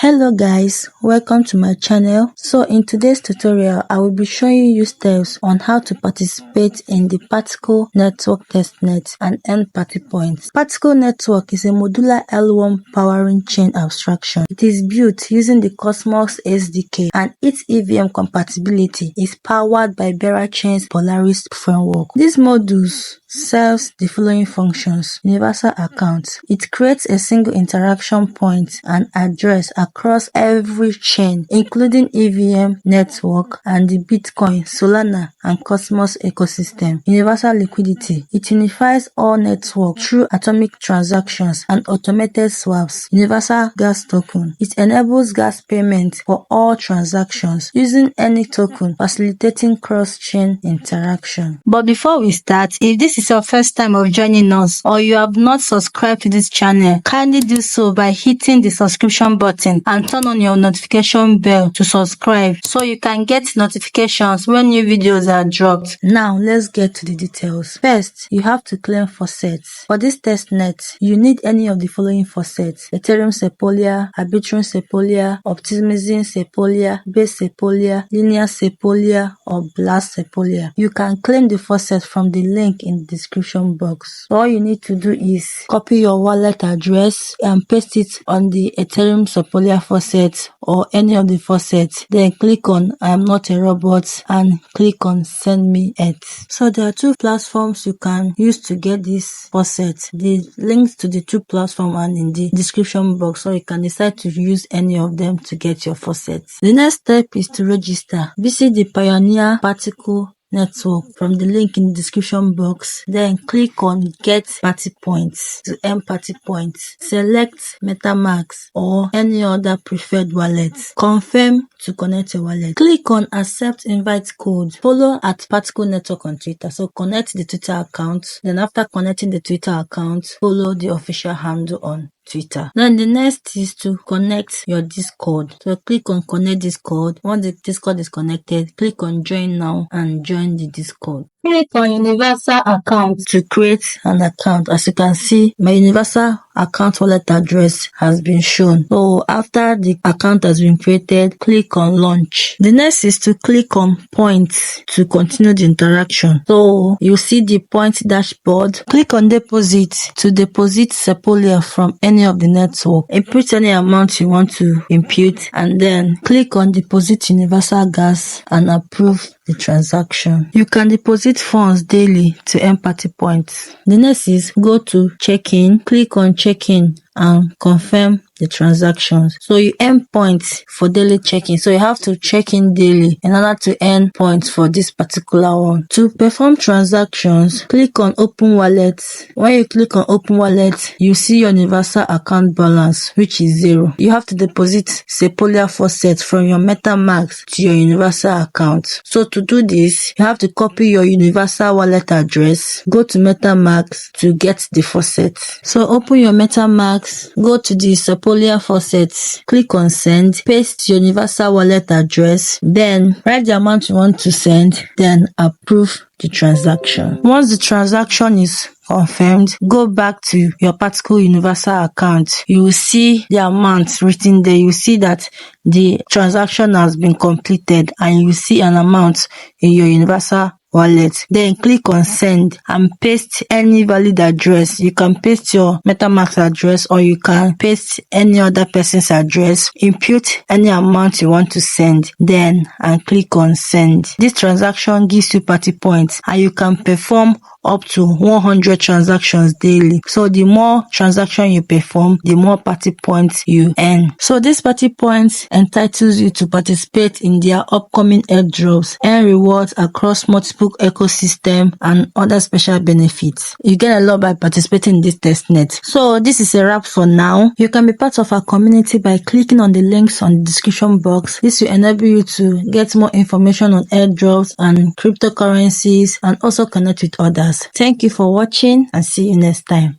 Hello guys, welcome to my channel. So in today's tutorial, I will be showing you steps on how to participate in the particle network testnet and earn party points. Particle network is a modular L1 powering chain abstraction. It is built using the Cosmos SDK and its EVM compatibility is powered by Berachain's Polaris framework. These modules serves the following functions. Universal account. It creates a single interaction point and address across every chain, including EVM network and the Bitcoin, Solana, and Cosmos ecosystem. Universal liquidity. It unifies all networks through atomic transactions and automated swaps. Universal gas token. It enables gas payment for all transactions using any token, facilitating cross-chain interaction. But before we start, if this is your first time of joining us or you have not subscribed to this channel, kindly do so by hitting the subscription button and turn on your notification bell to subscribe so you can get notifications when new videos are dropped. Now let's get to the details. First, you have to claim faucets. For this testnet, you need any of the following faucets: Ethereum Sepolia, Arbitrum Sepolia, Optimism Sepolia, Base Sepolia, Linear Sepolia, or Blast Sepolia. You can claim the faucet from the link in the description box. All you need to do is copy your wallet address and paste it on the Ethereum Sepolia faucet or any of the faucets. Then click on I am not a robot and click on send me it. So there are two platforms you can use to get this faucet. The links to the two platforms are in the description box, so you can decide to use any of them to get your faucet. The next step is to register. Visit the Pioneer Particle Network from the link in the description box. Then click on get party points to earn party points. Select MetaMask or any other preferred wallet. Confirm to connect your wallet. Click on accept invite code. Follow at Particle Network on Twitter. So connect the Twitter account. Then after connecting the Twitter account, follow the official handle on Twitter. Then the next is to connect your Discord. So click on connect Discord. Once the Discord is connected, click on join now and join the Discord. Click on universal account to create an account. As you can see, my universal account wallet address has been shown. So after the account has been created, click on launch. The next is to click on points to continue the interaction. So you see the point dashboard. Click on deposit to deposit Sepolia from any of the network. Input any amount you want to impute and then click on deposit universal gas and approve the transaction. You can deposit funds daily to earn party points. The next is go to check-in. Click on check-in and confirm the transactions. So you earn points for daily check-in. So you have to check in daily in order to earn points for this particular one. To perform transactions, click on open wallet. When you click on open wallet, you see your universal account balance, which is 0. You have to deposit Sepolia faucet from your MetaMask to your universal account. So to do this, you have to copy your universal wallet address, go to MetaMask to get the faucet. So open your MetaMask, go to the Sepolia faucet, click on send, paste your universal wallet address, then write the amount you want to send, then approve the transaction. Once the transaction is confirmed, go back to your particle universal account. You will see the amount written there. You see that the transaction has been completed and you see an amount in your universal wallet. Then click on send and paste any valid address. You can paste your MetaMask address or you can paste any other person's address. Input any amount you want to send, then and click on send. This transaction gives you party points and you can perform up to 100 transactions daily. So the more transaction you perform, the more party points you earn. So this party points entitles you to participate in their upcoming airdrops, earn rewards across multiple ecosystem and other special benefits. You get a lot by participating in this testnet. So this is a wrap for now. You can be part of our community by clicking on the links on the description box. This will enable you to get more information on airdrops and cryptocurrencies and also connect with others. Thank you for watching and see you next time.